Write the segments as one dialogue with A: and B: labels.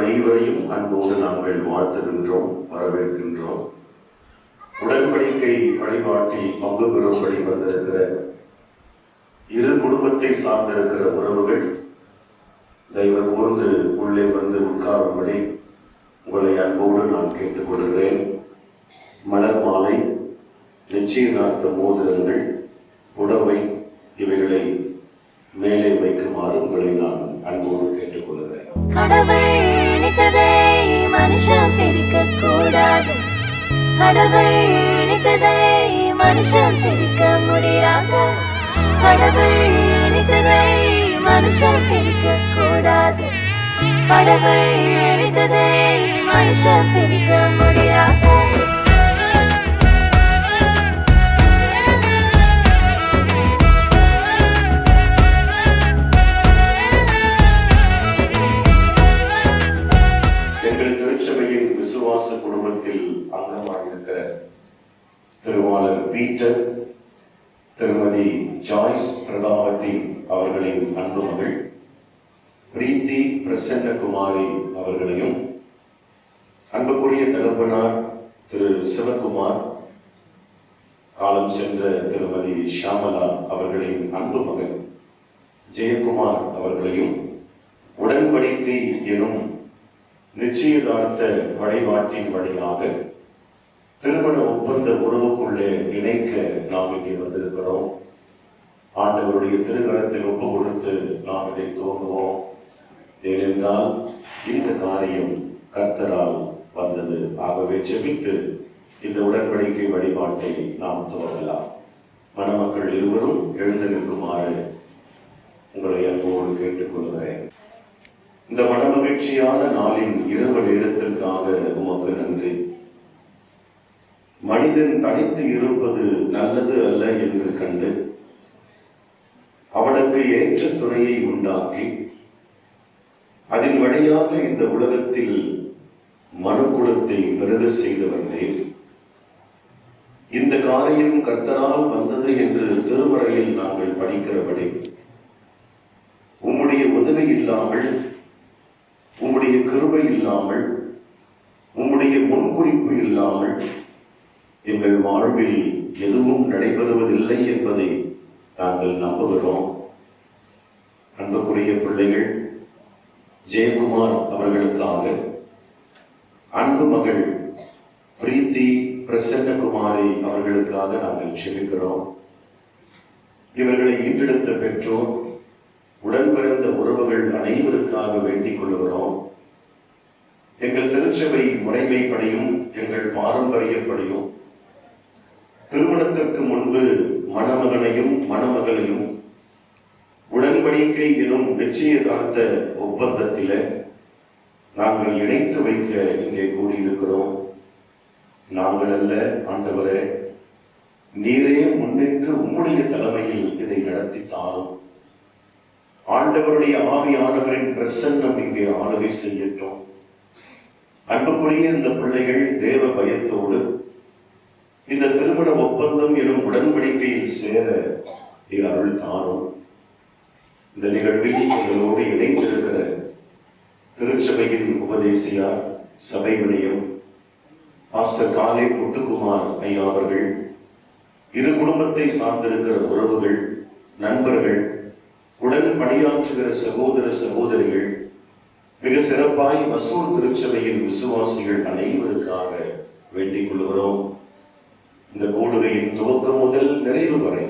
A: அனைவரையும் அன்போடு நாங்கள் வாழ்த்துகின்றோம், வரவேற்கின்றோம். உடன்படிக்கை வழிபாட்டில் பங்கு பெறும்படி வந்திருக்கிற இரு குடும்பத்தை சார்ந்திருக்கிற உறவுகள் தயவு கூர்ந்து உள்ளே வந்து உட்காரும்படி உங்களை அன்போடு நான் கேட்டுக்கொள்கிறேன். மலர் மாலை, நிச்சயதார்த்த மோதிரங்கள், புடவை இவைகளை மேலே வைக்குமாறு உங்களை நான் அன்போடு கேட்டுக்கொள்கிறேன்.
B: கடவுள் நினைத்ததை மனுஷன் பிரிக்க கூடாது. கடவுள் நினைத்ததை மனுஷன் பிரிக்க முடியாது. கடவுள் நினைத்ததை மனுஷன் பிரிக்க கூடாது. கடவுள் நினைத்ததை மனுஷன் பிரிக்க முடியாது.
A: விசுவாச குடும்பத்தில் அங்கமாயிருக்கிற திருவாளர் பீட்டர், திருமதி ஜாய்ஸ் பிரதாபதி அவர்களின் அன்பு மகள் பிரீத்தி பிரசன்னகுமாரி அவர்களையும், அன்புக்குரிய தகப்பனார் திரு சிவகுமார், காலம் சென்ற திருமதி ஷியாமலா அவர்களின் அன்பு மகன் ஜெயக்குமார் அவர்களையும் உடன்படிக்கை எனும் நிச்சயதார்த்த வழிபாட்டின் வழியாக திருமண ஒப்பந்த உறவுக்குள்ளே இணைக்க நாம் இங்கே வந்திருக்கிறோம். ஆண்டவருடைய திருகரத்தில் ஒப்பு கொடுத்து நாம் இதை துவங்குவோம். ஏனென்றால் இந்த காரியம் கர்த்தரால் வந்தது. ஆகவே செபித்து இந்த உடன்படிக்கை வழிபாட்டை நாம் துவங்கலாம். மணமக்கள் இருவரும் எழுந்து நிற்குமாறு உங்களை அன்போடு கேட்டுக்கொள்கிறேன். இந்த மனமகிழ்ச்சியான நாளின் இரவு நேரத்திற்காக உமக்கு நன்றி. மனிதன் தனித்து இருப்பது நல்லது அல்ல என்று கண்டு அவனுக்கு ஏற்ற துணையை உண்டாக்கி அதன் வழியாக இந்த உலகத்தில் மனுக்குலத்தை பெருக செய்தவர்களே, இந்த காரியம் கர்த்தரால் வந்தது என்று திருமறையில் நாங்கள் படிக்கிறபடி உம்முடைய உதவி இல்லாமல், உம்முடைய கிருபை இல்லாமல், உம்முடைய முன்குறிப்பு இல்லாமல் எங்கள் வாழ்வில் எதுவும் நடைபெறுவதில்லை என்பதை நாங்கள் நம்புகிறோம். அன்புக்குரிய பிள்ளைகள் ஜெயக்குமார் அவர்களுக்காக, அன்பு மகள் பிரீத்தி பிரசன்னகுமாரி அவர்களுக்காக நாங்கள் செபிக்கிறோம். இவர்களை ஈன்றெடுத்த பெற்றோர், உடன் பிறந்த உறவுகள் அனைவருக்காக வேண்டிக் கொள்கிறோம். எங்கள் திருச்சபை முறைமைப்படியும் எங்கள் பாரம்பரியப்படியும் திருமணத்திற்கு முன்பு மணமகனையும் மணமகளையும் உடன்படிக்கை எனும் நிச்சயதார்த்த ஒப்பந்தத்தில நாங்கள் இணைத்து வைக்க இங்கே கூடியிருக்கிறோம். நாங்கள் அல்ல ஆண்டவரே, நீரே முன்னின்று உம்முடைய தலைமையில் இதை நடத்தி தாரும். ஆண்டவருடைய ஆவியானவரின் பிரசன்னம் இங்கே ஆளுகை செய்யட்டும். அன்புக்குரிய இந்த பிள்ளைகள் தேவ பயத்தோடு இந்த திருமண ஒப்பந்தம் எனும் உடன்படிக்கையில் சேர அருள் தாரும். இந்த நிகழ்வில் எங்களோடு இணைந்திருக்கிற திருச்சபையின் உபதேசியார், சபை வினயம் பாஸ்டர் காலே முத்துக்குமார் ஐயா அவர்கள், இரு குடும்பத்தை சார்ந்திருக்கிற உறவுகள், நண்பர்கள், உடன் பணியாற்றுகிற சகோதர சகோதரிகள், மிக சிறப்பாய் மசூர் திருச்சபையின் விசுவாசிகள் அனைவருக்காக வேண்டிக் கொள்கிறோம். இந்த கூடுகையின் துவக்கம் முதல் நிறைவு வரை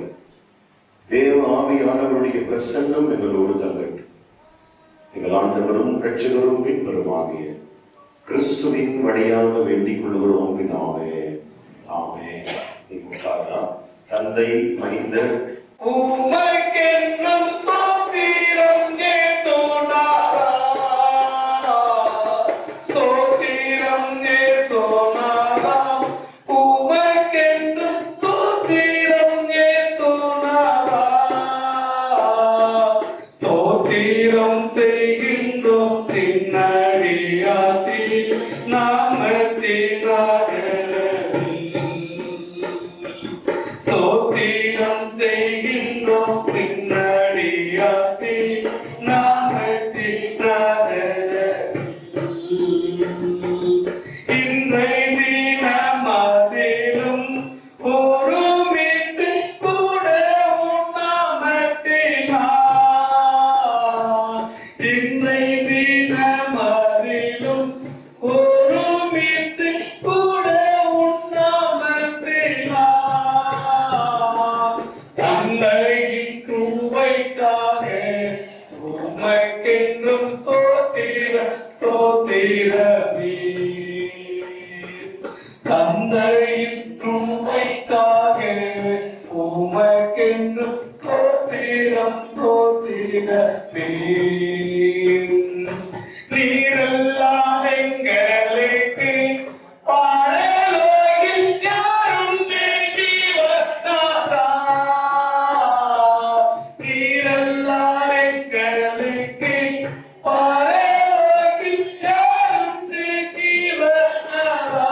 A: தேவ ஆவியானவருடைய பிரசன்னம் எங்களோடு தங்கட்டும். எங்கள் ஆண்டவரும் இரட்சகரும் பின்பருமாகிய கிறிஸ்துவின் வழியாக வேண்டிக் கொள்கிறோம் பிதாவே, ஆமென். தந்தை மைந்தர்
C: உமக்கென்றும் சோத்திர சோத்திரமே. தந்தையின் உண்மைக்காக உமக்கென்றும் சோத்திரம் சோத்திரமே. நீரெல்லாம் எங்களுக்கு பாடலோகில் யாருண்டே ஜீவநாதா. நீரெல்லாம் எங்களுக்கு பாடலோகில் யாருண்டே ஜீவநாதா.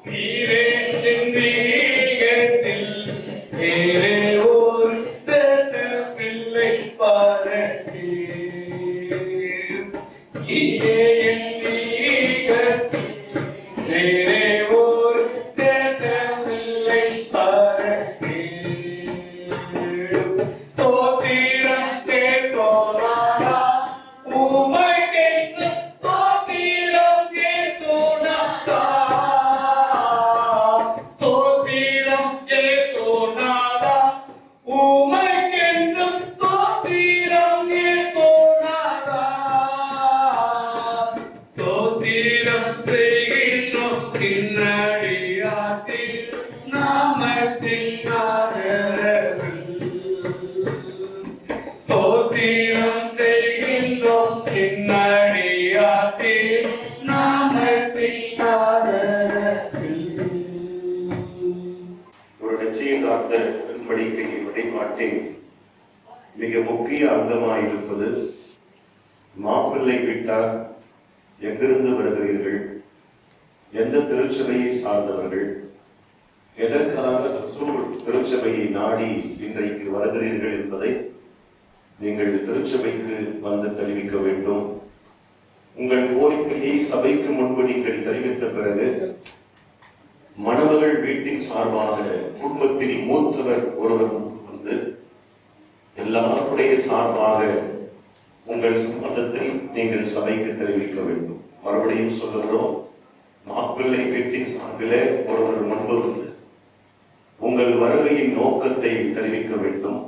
C: நீரே சிந்தீகத்தில் வேறே ஒரு பிள்ளை பாரதி. நீரே வேறே ஒரு பிள்ளை பாரதி. ஸ்தோத்திரம் தேசோநாதா உமக்கென்று ஸ்தோத்திரம் தேசோநாதா. ஸ்தோத்திரம் தேசோநாதா உமக்கென்று ஸ்தோத்திரம் தேசோநாதா. ஸ்தோத்திரம் செய்கின்றோம் கிண்ணடியாத்தில் நாமத்தின் ஆதரவில். ஸ்தோத்திரம் செய்கின்றோம் கிண்ணடியாத்தில் நாமத்தின் ஆதரவில்.
A: ஒரு நிச்சயதார்த்த உடன்படிக்கையை வழிபாட்டில் மிக முக்கிய அங்கமாயிருப்பது மாப்பிள்ளை வீட்டார் எங்கிருந்து வருகிறீர்கள், எந்த திருச்சபையை சார்ந்தவர்கள், எதற்காக திருச்சபையை நாடி இன்றைக்கு வருகிறீர்கள் என்பதை நீங்கள் திருச்சபைக்கு வந்து தெரிவிக்க வேண்டும். உங்கள் கோரிக்கையை சபைக்கு முன்பு நீங்கள் தெரிவித்த பிறகு மணமகள் வீட்டின் சார்பாக குடும்பத்தில் மூத்தவர் ஒருவர் வந்து எல்லாருடைய சார்பாக உங்கள் சம்மதத்தை நீங்கள் சபைக்கு தெரிவிக்க வேண்டும். மறுபடியும் சொல்லுகிறோம், மாப்பிள்ளை வீட்டின் சார்பிலே ஒருவர் முன்பு வந்து உங்கள் வருகையின் நோக்கத்தை தெரிவிக்க வேண்டும்.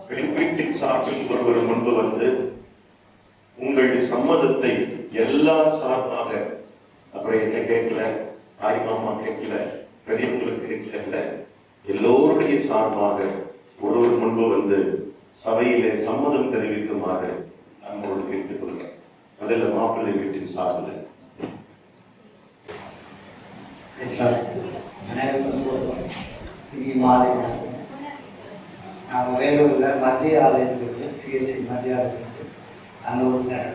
A: பெண் வீட்டின் சார்பில் ஒருவர் முன்பு வந்து உங்கள் சம்மதத்தை எல்லா சார்பாக, அப்புறம் என்ன கேட்கல, தாய் மாமா கேட்கல, பெரியவங்களுக்கு கேட்கல, எல்லோருடைய சார்பாக ஒருவர் முன்பு வந்து சபையிலே சம்மதம் தெரிவிக்குமாறு நம்மளோடு கேட்டுக்கொள்கிறேன். அதில் மாப்பிள்ளை வீட்டின் சார்பில்
D: நாங்கள் வேலூரில் மத்திய ஆலயத்துக்கு சிஎஸ்சி மத்திய ஆலயத்துக்கு அந்த உறுப்பினர்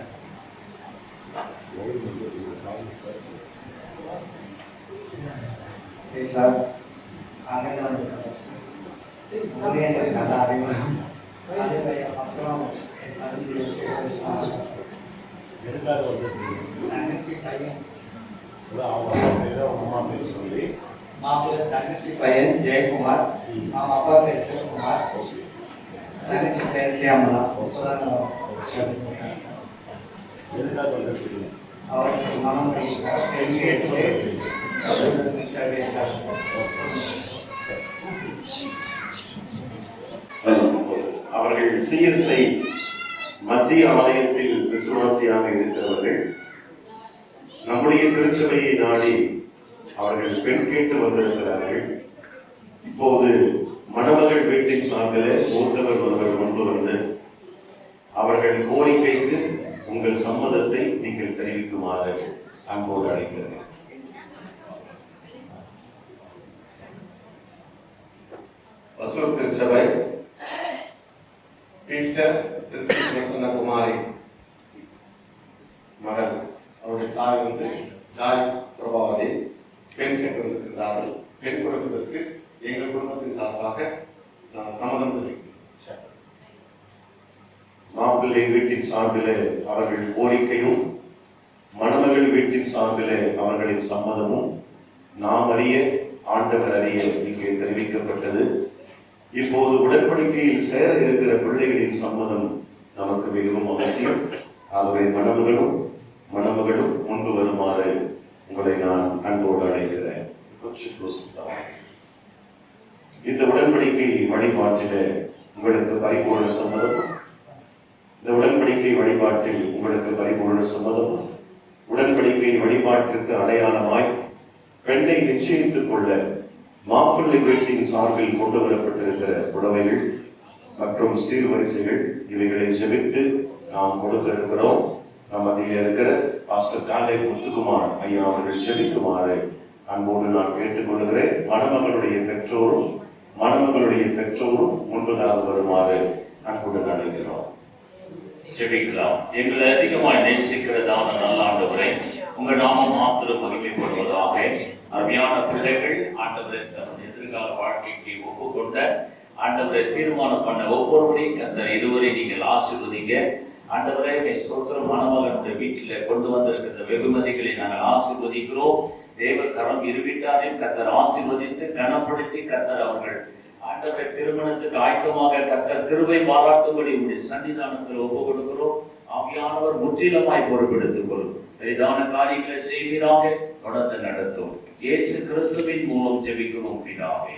D: அங்கே வந்து எனக்கு நல்லா அறிமுகம். அதே மாதிரி அப்புறம் தங்கச்சி பையன்
A: சொல்லி
D: மாப்பிள்ளை தங்கச்சி பையன் ஜெயக்குமார், நம்ம அப்பா பேர் சிவகுமார், தங்கச்சி பேர் சியாமலா. அவருக்கு மனம்
A: அவர்கள் சிஎஸ்ஐ மத்திய ஆலயத்தில் விசுவாசியாக இருக்கிறவர்கள் நம்முடைய திருச்சபையை நாடி அவர்கள் பெண் கேட்டு வந்திருக்கிறார்கள். இப்போது மணமகள் வீட்டின் சார்பில் மூத்தவர் ஒருவர் முன்பு வந்து அவர்கள் கோரிக்கைக்கு உங்கள் சம்மதத்தை நீங்கள் தெரிவிக்குமாறு அன்போடு அழைக்கிறேன்.
C: வசூல் திருச்சபை பீட்டர் குமாரி மகள், அவருடைய தாய் வந்து ஜாய் பிரபாவதி பெண் கேட்டு வந்திருக்கிறார்கள். பெண் கொடுப்பதற்கு எங்கள் குடும்பத்தின் சார்பாக சம்மதம் தெரிவிக்கிறோம்.
A: மாப்பிள்ளை வீட்டின் சார்பிலே அவர்கள் கோரிக்கையும் மணமகள் வீட்டின் சார்பிலே அவர்களின் சம்மதமும் நாம் அறிய ஆண்டவர் அறிய இங்கே தெரிவிக்கப்பட்டது. இப்போது உடன்படிக்கையில் சேர இருக்கிற பிள்ளைகளின் சம்மதம் நமக்கு மிகவும் அவசியம். ஆகவே மணமகளும் முன்பு வருமாறு உங்களை நான் அன்போடு அழைக்கிறேன். இந்த உடன்படிக்கை வழிபாட்டில உங்களுக்கு பரிபூர்ண சம்மதம் உடன்படிக்கை வழிபாட்டில் உங்களுக்கு பரிபூர்ண சம்மதம். உடன்படிக்கை வழிபாட்டிற்கு அடையாளமாய் பெண்ணை நிச்சயித்துக் கொள்ள மாப்பிள்ளை வீட்டின் சார்பில் கொண்டு வரப்பட்டிருக்கிற புடவைகள் மற்றும் சீர்வரிசைகள் இவைகளை ஜெபித்து நாம் கொடுக்க இருக்கிறோம். நம் மத்தியில் இருக்கிற பாஸ்டர் காலை முத்துக்குமார் ஐயா அவர்கள் ஜெபிக்குமாறு அன்போடு நான் கேட்டுக்கொள்கிறேன். மணமகளுடைய பெற்றோரும் முன்பதாக வருமாறு அன்புடன் அழைக்கிறோம்.
E: ஜெபிக்கலாம். எங்களை அதிகமாக நேசிக்கிறதான நல்ல ஆண்டவரே, உங்க நாமம் மாத்திரம் மகிமைப்படுவதாக. அருமையான பிள்ளைகள் ஆண்டவரை தமது எதிர்கால வாழ்க்கைக்கு ஒப்புக்கொண்ட ஆண்டவரை தீர்மானம் பண்ண ஒவ்வொருவரையும் அந்த இருவரை நீங்கள் ஆசீர்வதிங்க. ஆண்டவரே, ஸ்தோத்திரம். மணமகனுடைய வீட்டில் கொண்டு வந்திருக்கிற வெகுமதிகளை நாங்கள் ஆசீர்வதிக்கிறோம். தேவ கரம் இருவிட்டாரையும் கர்த்தர் ஆசீர்வதித்து கனப்படுத்தி கர்த்தர் அவர்கள் ஆண்டவரை திருமணத்துக்கு ஆயத்தமாக கர்த்தர் கிருபை பாராட்டும்படி உங்களுடைய சன்னிதானத்தில் ஒப்பு கொடுக்கிறோம். ஆவியானவர் முற்றிலுமாய் பொறுப்பெடுத்துக் கொள்ளும். பெரிதான காரியங்களை செய்வீராக, தொடர்ந்து நடத்தும். இயேசு கிறிஸ்துவின் மூலம் ஜெபிக்கிறோம் பிதாவே.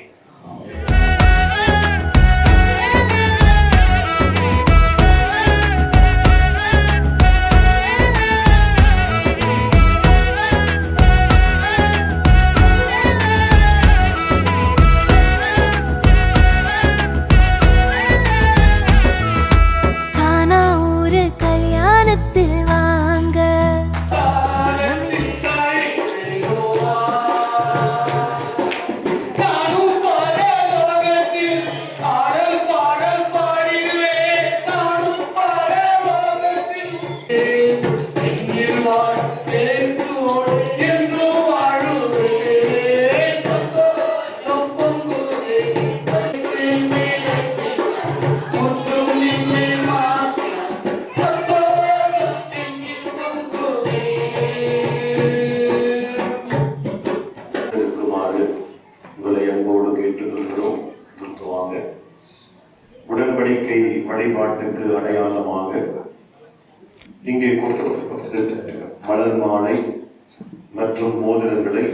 A: உடன்படிக்கை வழிபாட்டுக்கு அடையாளமாக இங்கே கொடுக்கப்பட்ட மலர் மாலை மற்றும் மோதிரங்களை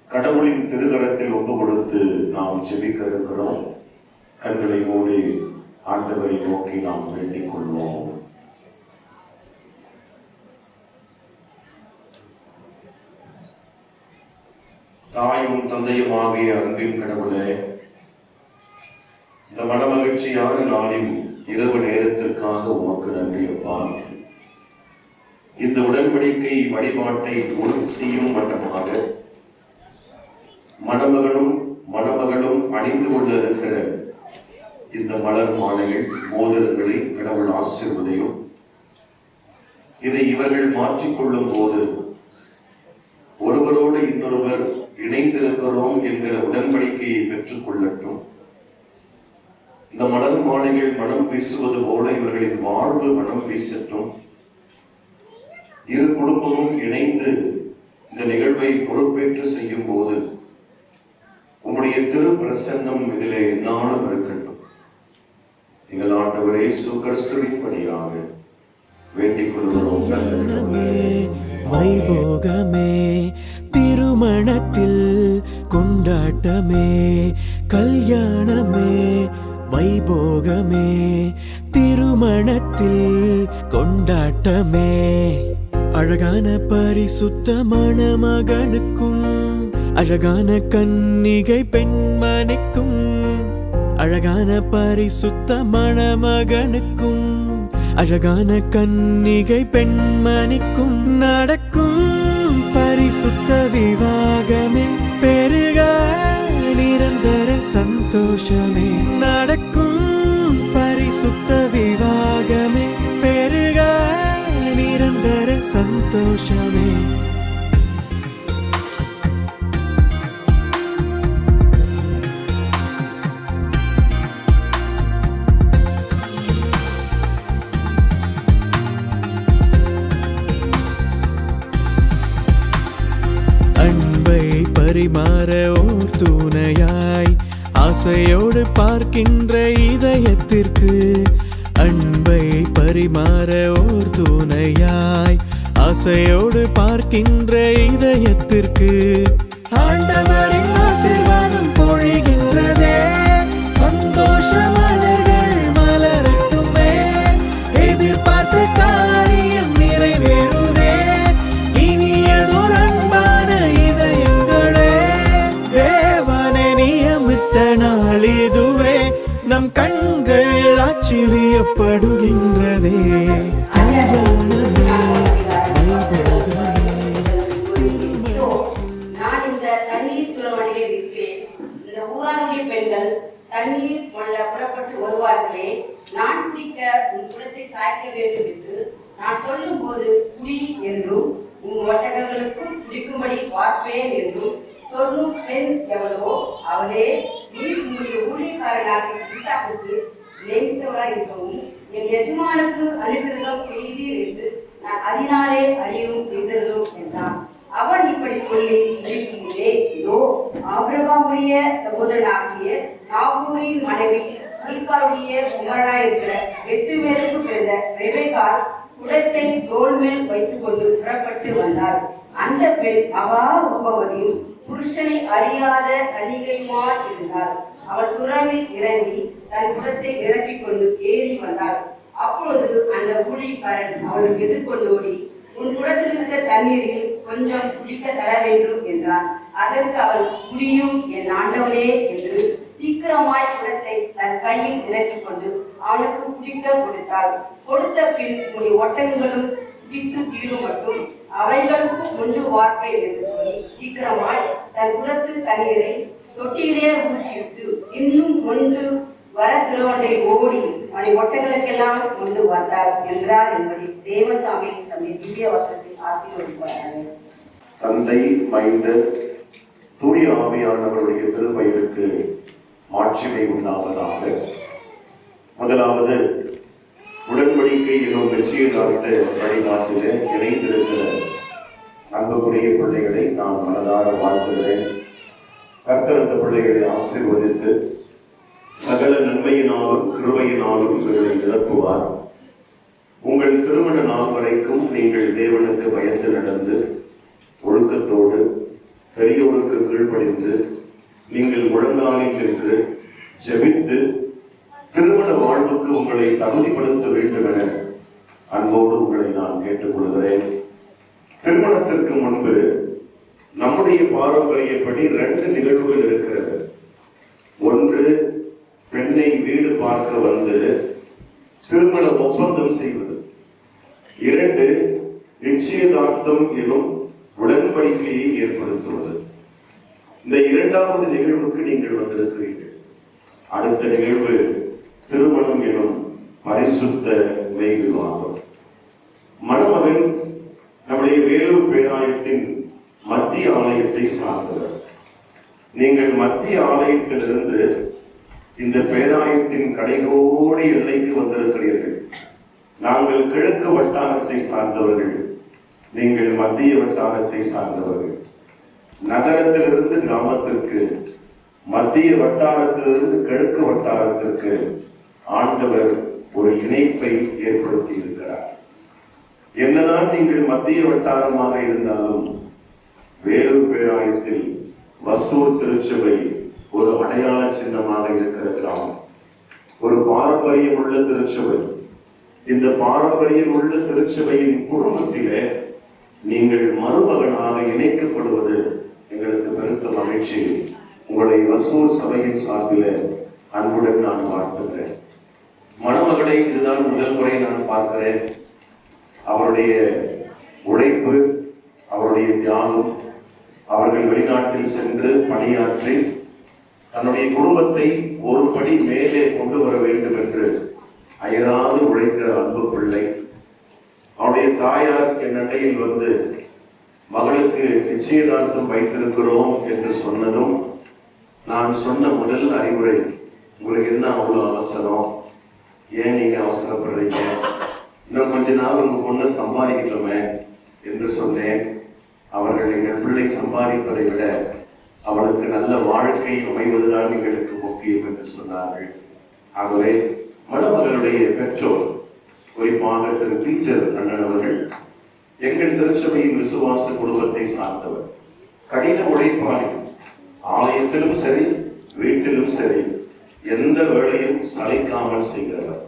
A: கடவுளின் திருக்கரத்தில் ஒப்பு கொடுத்து நாம் ஜெபிக்க இருக்கிறோம். கண்களை மூடி ஆண்டவரை நோக்கி நாம் வேண்டிக் கொள்வோம். தாயும் தந்தையும் ஆகிய அன்பின் கடவுளே, இந்த மனமகிழ்ச்சியான நாளின் இரவு நேரத்திற்காக உமக்கு நன்றி அப்பா. இந்த உடன்படிக்கை வழிபாட்டை உறுதி செய்யும் வண்ணமாக மணமகளும் அணிந்து கொள்ள இருக்கிற இந்த மலர் மாலைகள் மோதிரங்களை கடவுள் ஆசீர்வதியும். இதை இவர்கள் மாற்றிக்கொள்ளும் போது ஒருவரோடு இன்னொருவர் இணைந்திருக்கிறோம் என்கிற உடன்படிக்கையை பெற்றுக் கொள்ளட்டும். இந்த மலர் மாலைகள் மனம் வீசுவது போல இவர்களின் வாழ்வு மனம் வீசட்டும். இரு குடும்பமும் இணைந்து இந்த நிகழ்வை பொறுப்பேற்று செய்யும் போது உங்களுடைய திரு பிரசன்னம் இதிலே நாளும் இருக்கட்டும். எங்கள் ஆண்டவர் இயேசு கிறிஸ்துவின்படியாக வேண்டிக் கொள்கிறோம்.
F: வைபோகமே திருமணத்தில் கொண்டாட்டமே கல்யாணமே வைபோகமே திருமணத்தில் கொண்டாட்டமே. அழகான பரிசுத்த மணமகனுக்கும் அழகான கன்னிகை பெண்மணிக்கும் அழகான பரிசுத்த மணமகனுக்கும் அழகான கன்னிகை பெண்மணிக்கும் நடக்கும் பரிசுத்த விவாகமே பெருக நிரந்தர சந்தோஷமே. நடக்கும் பரிசுத்த விவாகமே பெருக நிரந்தர சந்தோஷமே. அன்பை பரிமாற ஓர் துணையாய் ஆசையோடு பார்க்கின்ற இதயத்திற்கு அன்பை பரிமாற ஓர் துணையாய் ஆசையோடு பார்க்கின்ற இதயத்திற்கு ஆண்டவரின் ஆசீர்வாதம் பொழிகின்றதே. சந்தோஷ மலர்கள் மலரட்டுமே எதிர்பார்க்க பார்க்கின்றதே கல்யாணமே வைபோகமே
G: நான் இந்த தண்ணீர் துறவணியை விற்பேன். இந்த ஊராருடைய பெண்கள் தண்ணீர் கொள்ள புறப்பட்டு வருவார்களே, நான் குடிக்க உன் குடத்தை சாய்க்க வேண்டும் என்று நான் சொல்லும் போது குடி என்றும் உன் ஒட்டகங்களுக்கும் குடிக்கும்படி பார்ப்பேன் என்றும் சொல்லும் பெண் எவளோ அவளே நீ உன்னுடைய ஊழியக்காரனாக ஈசாக்குக்கு நியமித்தவளாக இருக்கவும் என் எஜமானுக்கு அனுகிரகம் செய்தீர் என்று நான் அதனாலே அறியவும் செய்ததும் என்றான். அவன் இப்படி சொல்லி முடிக்கும்போதே இதோ ஆபிரகாமுடைய சகோதரனாகிய நாகூரின் மனைவி மில்காவுடைய குமாரனாயிருக்கிற பெத்துவேலுக்கு பிறந்த ரெபெக்காள் குடத்தை தோள் மேல் வைத்துக் கொண்டு புறப்பட்டு வந்தார். அந்த பெண் அவா ரூபவதியும் புருஷனை அறியாத கன்னிகையுமாய் இருந்தார். அவள் துறவில் இறங்கி தன் குடத்தை நிரப்பிக் கொண்டு ஏறி வந்தாள். அப்பொழுது அந்த ஊழியக்காரன் அவளுக்கு எதிர்கொண்டு ஓடி, உன் குடத்தில் இருக்க தண்ணீரில் கொஞ்சம் குடிக்க தர வேண்டும் என்றான். அதற்கு அவள், குடியும் என் ஆண்டவனே என்று சீக்கிரமாய் குடத்தை தன் கையில் நிரப்பிக் கொண்டு அவனுக்கு குடிக்க கொடுத்தாள். கொடுத்த பின் உன்னுடைய ஒட்டகங்களும் குடித்து தீரும் மட்டும் அவைகளுக்கு ஒன்று வார்ப்பேன் என்று சொல்லி சீக்கிரமாய் தன் குடத்து தண்ணீரை தொட்டியிலே ஊற்றிவிட்டு இன்னும் ஒன்று வர திருவண்டை ஓடி அவனை ஒட்டங்களுக்கெல்லாம் கொண்டு வந்தார் என்றார் என்பதை தேவன் தாமே தம்முடைய திவ்ய வசனத்தில் ஆசீர்வதிப்பார்கள்.
A: தந்தை, மைந்தர், தூய ஆவியானவருடைய திருப்பெயருக்கு மாட்சிமை உண்டாவதாக. முதலாவது, உடன்படிக்கை எனும் நிச்சயதார்த்த வழிபாட்டில் இணைந்திருக்கிற அன்புக்குரிய பிள்ளைகளை நான் மனதார வாழ்த்துகிறேன். கர்த்தர் அந்த பிள்ளைகளை ஆசீர்வதித்து சகல நன்மையினாலும் கிருபையினாலும் இவர்களை நிரப்புவார். உங்கள் திருமண நாள் வரைக்கும் நீங்கள் தேவனுக்கு பயந்து நடந்து ஒழுக்கத்தோடு பெரியோருக்கு கீழ்ப்படிந்து நீங்கள் முழங்காலில் நின்று ஜெபித்து திருமண வாழ்வுக்கு உங்களை தகுதிப்படுத்த வேண்டும் என அன்போடு உங்களை நான் கேட்டுக்கொள்கிறேன். திருமணத்திற்கு முன்பு நம்முடைய பாரம்பரியப்படி 2 நிகழ்வுகள் இருக்கிறது. ஒன்று, பெண்ணை வீடு பார்க்க வந்து திருமண ஒப்பந்தம் செய்வது. 2, நிச்சயதார்த்தம் எனும் உடன்படிக்கையை ஏற்படுத்துவது. இந்த 2வது நிகழ்வுக்கு நீங்கள் வந்திருக்கிறீர்கள். அடுத்த நிகழ்வு திருமணம் எனும் பரிசுத்த மெய்விவாகம். மணமகன் நம்முடைய வேலூர் பேராயத்தின் மத்திய ஆலயத்தை சார்ந்தவர். நீங்கள் மத்திய ஆலயத்திலிருந்து இந்த பேராயத்தின் கடைகோடி எல்லைக்கு வந்திருக்கிறீர்கள். நாங்கள் கிழக்கு வட்டாரத்தை சார்ந்தவர்கள், நீங்கள் மத்திய வட்டாரத்தை சார்ந்தவர்கள். நகரத்திலிருந்து கிராமத்திற்கு, மத்திய வட்டாரத்திலிருந்து கிழக்கு வட்டாரத்திற்கு ஆண்டவர் ஒரு இணைப்பை ஏற்படுத்தி இருக்கிறார். என்னதான் நீங்கள் மத்திய வட்டாரமாக இருந்தாலும் வேலூர் பேராயத்தில் வசூர் திருச்சபை ஒரு அடையாள சின்னமாக இருக்கிற கிராமம், ஒரு பாரம்பரியம் உள்ள திருச்சபை. இந்த பாரம்பரியம் உள்ள திருச்சபையின் குடும்பத்திலே நீங்கள் மருமகனாக இணைக்கப்படுவது எங்களுக்கு பெருத்த மகிழ்ச்சி. உங்களுடைய வசூர் சபையின் சார்பில் அன்புடன் நான் வாழ்த்துகிறேன். மணமகளை இதுதான் முதல் முறை நான் பார்க்கிறேன். அவருடைய உழைப்பு, அவருடைய தியாகம், அவர்கள் வெளிநாட்டில் சென்று பணியாற்றி தன்னுடைய குடும்பத்தை ஒரு படி மேலே கொண்டு வர வேண்டும் என்று அயராது உழைக்கிற அன்பு பிள்ளை. அவருடைய தாயார் என் அண்டையில் வந்து மகளுக்கு நிச்சயதார்த்தம் வைத்திருக்கிறோம் என்று சொன்னதும் நான் சொன்ன முதல் அறிவுரை, உங்களுக்கு என்ன அவ்வளோ அவசரம், ஏன் நீங்க அவசரப்படுறீங்க, இன்னும் கொஞ்ச நாள் உங்க பொண்ணு சம்பாதிக்கலாமே என்று சொன்னேன். அவர்கள் எங்கள் பிள்ளை சம்பாதிப்பதை விட அவளுக்கு நல்ல வாழ்க்கை அமைவதுதான் எங்களுக்கு முக்கியம் என்று சொன்னார்கள். ஆகவே மணமகளுடைய பெற்றோர், குறிப்பாக திரு பீட்டர் அண்ணன் அவர்கள் எங்கள் திருச்சபையின் விசுவாச குடும்பத்தை சார்ந்தவர். கடின உழைப்பாளி, ஆலயத்திலும் சரி வீட்டிலும் சரி எந்த வேளையும் சளைக்காமல் செய்கிறவர்.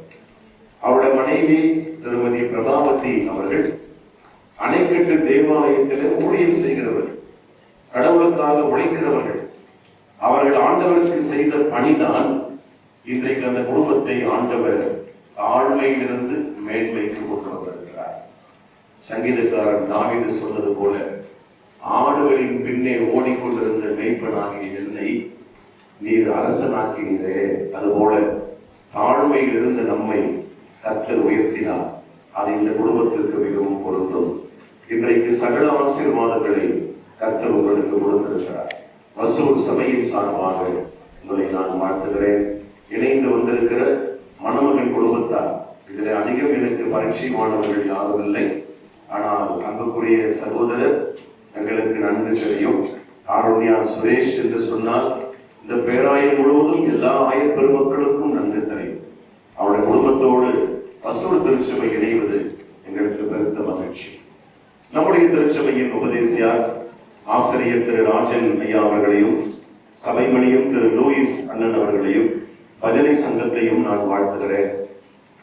A: அவருடைய மனைவி திருமதி பிரபாவதி அவர்கள் அணைக்கட்டு தேவாலயத்திலே ஊழியம் செய்கிறவர், கடவுளுக்காக உழைக்கிறவர்கள். அவர்கள் ஆண்டவருக்கு செய்த பணிதான் இன்றைக்கு அந்த குடும்பத்தை ஆண்டவர் தாழ்மையிலிருந்து மேன்மைக்கு கொண்டு வந்திருக்கிறார். சங்கீதக்காரன் தாவீது சொன்னது போல, ஆடுகளின் பின்னே ஓடிக்கொண்டிருந்த மேய்ப்பனாகிய என்னை நீர் அரசனாக்கினீரே, அதுபோல தாழ்மையில் இருந்த நம்மை கர்த்தர் உயர்த்தினார். அது இந்த குடும்பத்திற்கு மிகவும் பொருந்தும். இன்றைக்கு சகல ஆசீர்வாதங்களை கர்த்தர் உங்களுக்கு கொடுத்திருக்கிறார். மசூர் சபையின் சார்பாக உங்களை நான் வாழ்த்துகிறேன். இணைந்து வந்திருக்கிற மணமகன் குடும்பத்தார், இதில் அதிகம் எனக்கு பரிச்சயமானவர்கள் யாரும் இல்லை. ஆனால் அன்புக்குரிய சகோதரர் எங்களுக்கு நன்கு தெரியும். காருண்யா சுரேஷ் என்று சொன்னால் இந்த பேராயம் முழுவதும் எல்லா ஆயர் பெருமக்களுக்கும் நன்கு தெரியும். அவருடைய குடும்பத்தோடு மசூர் திருச்சபை இணைவது எங்களுக்கு பெருத்த மகிழ்ச்சி. நம்முடைய திருச்சபையின் உபதேசியார் ஆசிரியர் திரு ராஜன் ஐயா அவர்களையும், சபைமணியும் திரு லூயிஸ் அண்ணன் அவர்களையும், பஜனை சங்கத்தையும் நான் வாழ்த்துகிறேன்.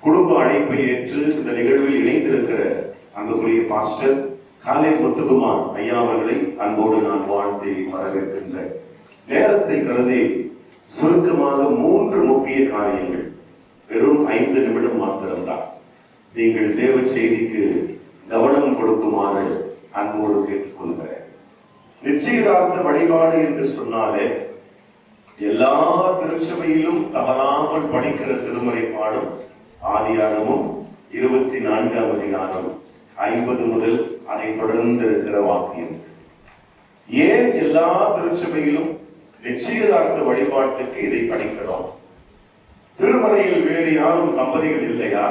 A: குடும்ப அழைப்பை ஏற்று இந்த நிகழ்வில் இணைந்திருக்கிற அன்புக்குரிய பாஸ்டர் காலை முத்துக்குமார் ஐயா அவர்களை அன்போடு நான் வாழ்த்தி வரவேற்கின்றேன். நேரத்தை கருதி சுருக்கமாக 3 முக்கிய காரியங்கள், வெறும் 5 நிமிடம் மாத்திரம்தான், நீங்கள் தேவ செய்திக்கு கவனம் கொடுக்குமாறு அன்போடு கேட்டுக்கொள்கிறேன். நிச்சயதார்த்த வழிபாடு என்று சொன்னாலே எல்லா திருச்சபையிலும் தவறாமல் படிக்கிற திருமறை பாடும் ஆதியாகமம் 24ஆம் அதிகாரம் 50 முதல் அதை தொடர்ந்து இருக்கிற வாக்கியம். ஏன் எல்லா திருச்சபையிலும் நிச்சயதார்த்த வழிபாட்டுக்கு இதை படிக்கிறோம்? திருமறையில் வேறு யாரும் தம்பதிகள் இல்லையா?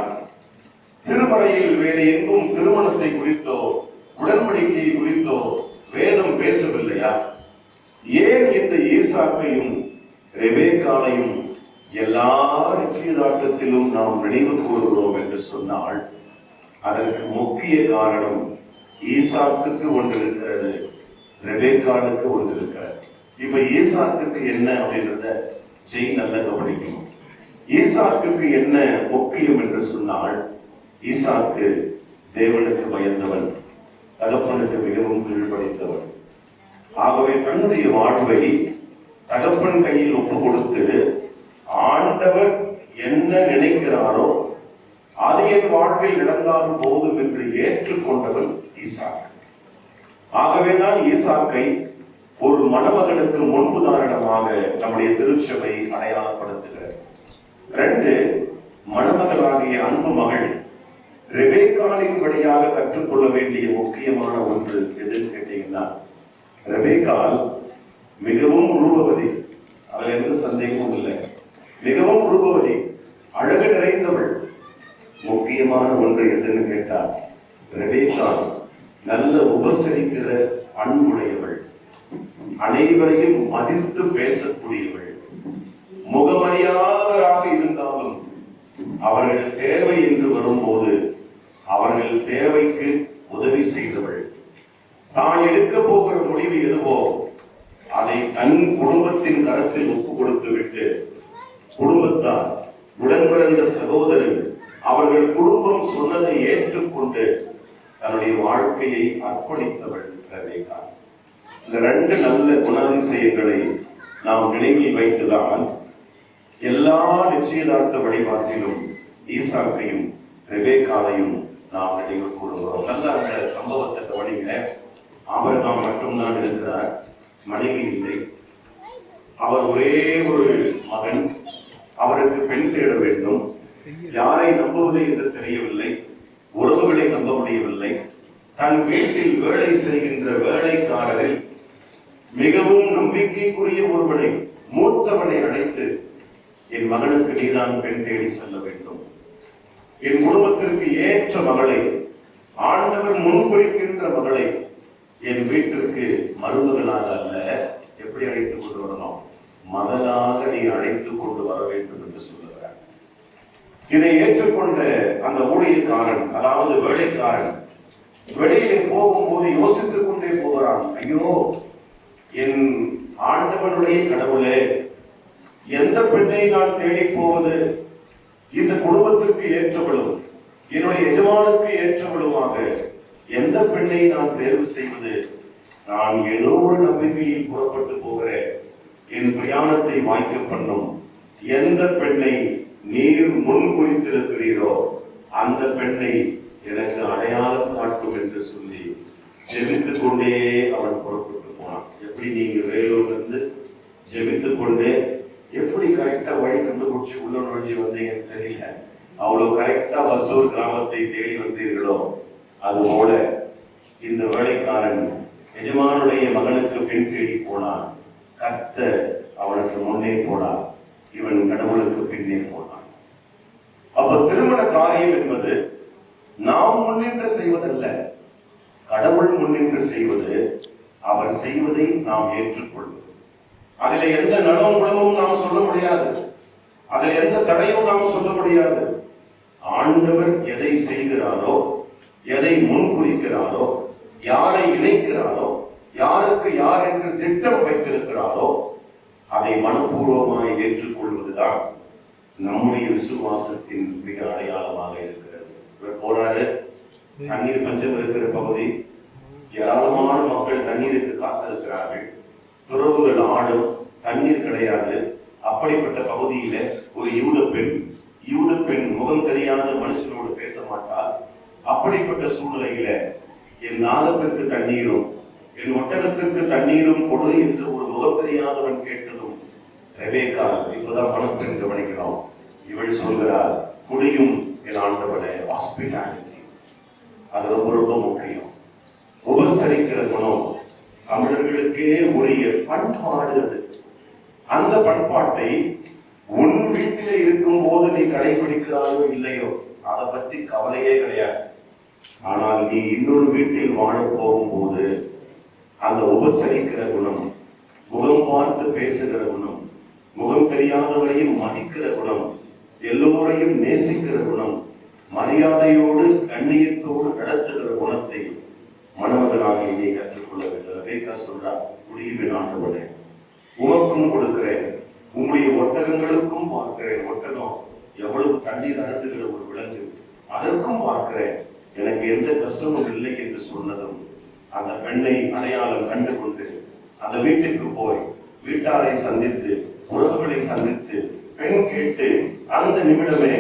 A: திருமறையில் வேறு எங்கும் திருமணத்தை குறித்தோ உடன்படிக்கை குறித்தோ வேதம் பேசவில்லையா? ஏன் இந்த ஈசாக்கையும் ரெபேக்காளையும் எல்லா நிச்சயதார்த்தத்திலும் நாம் நினைவு கூறுகிறோம் என்று சொன்னால் அதற்கு முக்கிய காரணம் ஈசாக்குக்கு ஒன்று இருக்கிறது, ரெபேக்காளுக்கு ஒன்று இருக்கிறது. இப்ப ஈசாக்குக்கு என்ன அப்படின்றத ஜெய் நல்ல கவனிக்கணும். ஈசாக்குக்கு என்ன முக்கியம் என்று சொன்னால், ஈசாக்கு தேவனுக்கு பயந்தவன், தகப்பனுக்கு மிகவும் கீழ்ப்படித்தவன். ஆகவே தன்னுடைய வாழ்வை தகப்பன் கையில் ஒப்பு கொடுத்து ஆண்டவர் என்ன நினைக்கிறாரோ அது என் வாழ்வில் நடந்தால் போதும் என்று ஏற்றுக்கொண்டவன் ஈசாக்கு. ஆகவேதான் ஈசாக்கை ஒரு மணமகனுக்கு முன்னுதாரணமாக நம்முடைய திருச்சபை அடையாளப்படுத்துகிறது. 2, மணமகளாகிய அன்பு மகள் ரெபேக்காளின் வழியாக கற்றுக்கொள்ள வேண்டிய முக்கியமான ஒன்று எதுன்னு கேட்டீங்கன்னா, ரெபேக்காள் மிகவும் ரூபவதி, அதில் எந்த சந்தேகமும் இல்லை. மிகவும் ரூபவதி, அழகு நிறைந்தவள். முக்கியமான ஒன்று எதுன்னு கேட்டால், ரெபேக்காள் நல்ல உபசரிக்கிற அன்புடையவள், அனைவரையும் மதித்து பேசக்கூடியவள், முகமறியாதவராக இருந்தாலும் அவர்கள் தேவை என்று வரும்போது அவர்கள் தேவைக்கு உதவி செய்தவள். தான் எடுக்க போகிற முடிவு எதுவோ அதை தன் குடும்பத்தின் கரத்தில் ஒப்பு கொடுத்து விட்டு குடும்பத்தார், உடன் பிறந்த சகோதரர்கள், அவர்கள் குடும்பம் சொன்னதை ஏற்றுக்கொண்டு தன்னுடைய வாழ்க்கையை அர்ப்பணித்தவள் ரெபேக்கா. இந்த 2 நல்ல குணாதிசயங்களை நாம் நினைவில் வைத்துதான் எல்லா நிச்சயதார்த்த வழிபாட்டிலும் ஈசாக்கையும் ரெபேக்காளையும் நாம் நினைவு கூறுகிறோம். நல்ல அந்த சம்பவத்தை கவனிங்க. ஆபிரகாம் மட்டும்தான் இருக்கிறார், மனைவி இல்லை. அவர் ஒரே ஒரு மகன், அவருக்கு பெண் தேட வேண்டும். யாரை நம்புவது என்று தெரியவில்லை, உறவுகளை நம்ப முடியவில்லை. தன் வீட்டில் வேலை செய்கின்ற வேலைக்காரரில் மிகவும் நம்பிக்கைக்குரிய ஒருவனை, மூத்தவனை அழைத்து, என் மகனுக்கு நீதான் பெண் தேடி செல்ல வேண்டும், என் குடும்பத்திற்கு ஏற்ற மகளை, ஆண்டவர் முன்குறிக்கின்ற மகளை என் வீட்டிற்கு மருமகளாக அல்ல, எப்படி அழைத்துக் கொண்டு வரணும், மகளாக நீ அழைத்துக் கொண்டு வர வேண்டும் என்று சொல்லுகிறார். இதை ஏற்றுக்கொண்ட அந்த ஊழியக்காரன், அதாவது வேலைக்காரன், வெளியிலே போகும்போது யோசித்துக் கொண்டே போகிறான். ஐயோ, என் ஆண்டவனுடைய கடவுளே, எந்த பெண்ணை நான் தேடி போவது இந்த குடும்பத்திற்கு ஏற்றவளும் என்னுடைய எஜமானுக்கு ஏற்றவளுமாக எந்த பெண்ணை நான் தேர்வு செய்வது? நான் ஏதோ ஒரு நம்பிக்கையில் புறப்பட்டு போகிறேன், என் பிரயாணத்தை வாய்க்க பண்ணும் எந்த பெண்ணை நீர் முன் குறித்திருக்கிறீரோ அந்த பெண்ணை எனக்கு அடையாளம் காட்டும் என்று சொல்லி ஜெபித்துக் கொண்டே அவன் புறப்பட்டு போனான். எப்படி நீங்க வேலூர்ல இருந்து ஜெபித்துக் கொண்டே எப்படி கரெக்டா வழி கண்டுபிடிச்சு உள்ள நுழைஞ்சு வந்தீங்கன்னு தெரியல. அவ்வளவு கரெக்டா வசூர் கிராமத்தை தேடி வந்தீர்களோ அது போல இந்த வேலைக்காரன் எஜமானுடைய மகனுக்கு பெண் தேடி போனான். கர்த்தர் அவனுக்கு முன்னே போனான், இவன் கடவுளுக்கு பின்னே போனான். அப்ப திருமண காரியம் என்பது நாம் முன்னின்று செய்வதல்ல, கடவுள் முன்னின்று செய்வது. அவர் செய்வதை நாம் ஏற்றுக்கொள்வது. அதுல எந்த நலம் உணவும் நாம் சொல்ல முடியாது, அதுல எந்த தடையும் நாம் சொல்ல முடியாது. ஆண்டவர் எதை செய்கிறாரோ, எதை முன் குறிக்கிறாரோ, யாரை இணைக்கிறாரோ, யாருக்கு யார் என்று திட்டம் வைத்திருக்கிறாரோ அதை மனப்பூர்வமாய் ஏற்றுக்கொள்வதுதான் நம்முடைய விசுவாசத்தின் மிக அடையாளமாக இருக்கிறது. இவர் போறாரு, தண்ணீர் பஞ்சம் இருக்கிற பகுதி, ஏராளமான மக்கள் தண்ணீருக்கு காத்திருக்கிறார்கள். துறவுகள் ஆடும், தண்ணீர் கிடையாது. அப்படிப்பட்ட பகுதியில ஒரு யூத பெண் முகம் தெரியாத மனுஷனோடு பேச மாட்டார். அப்படிப்பட்ட சூழ்நிலையில என் நாதத்திற்கு தண்ணீரும் என் ஒட்டகத்திற்கு தண்ணீரும் கொடு என்று ஒரு முகம் தெரியாதவன் கேட்டதும் ரெபேக்கா இப்பதான் மனப்பெண் கவனிக்கிறோம். இவள் சொல்கிறார், குடியும் என் ஆண்டவனே, ஹாஸ்பிட்டாலிட்டி. அது ரொம்ப ரொம்ப முக்கியம். உபசரிக்கிற குணம் தமிழர்களுக்கே உரிய பண்பாடு அது. அந்த பண்பாட்டை உன் வீட்டிலே இருக்கும் போது நீ கடைபிடிக்கிறாயோ இல்லையோ அதை பத்தி கவலையே கிடையாது. ஆனால் நீ இன்னொரு வீட்டில் வாழ போகும்போது அந்த உபசரிக்கிற குணம், முகம் பார்த்து பேசுகிற குணம், முகம் தெரியாதவரையும் மதிக்கிற குணம், எல்லோரையும் நேசிக்கிற குணம், மரியாதையோடு கண்ணியத்தோடு நடத்துகிற குணத்தை மணமகனாக நீ கற்றுக்கொள்ள வேண்டும். ரெபேக்கா சொல்றார், குடியுமே ஆண்டவனே, உமக்கும் கொடுக்கிறேன், உங்களுடைய ஒட்டகங்களுக்கும் பார்க்கிறேன். ஒட்டகம் எவ்வளவு தண்ணீர் அருந்துகிற ஒரு விலங்கு, அதற்கும் பார்க்கிறேன், எனக்கு எந்த கஷ்டமும் இல்லை என்று சொன்னதும் அந்த பெண்ணை அடையாளம் கண்டு கொண்டு அந்த வீட்டுக்கு போய் வீட்டாரை சந்தித்து உறவுகளை சந்தித்து பெண் கேட்டு அந்த நிமிடமே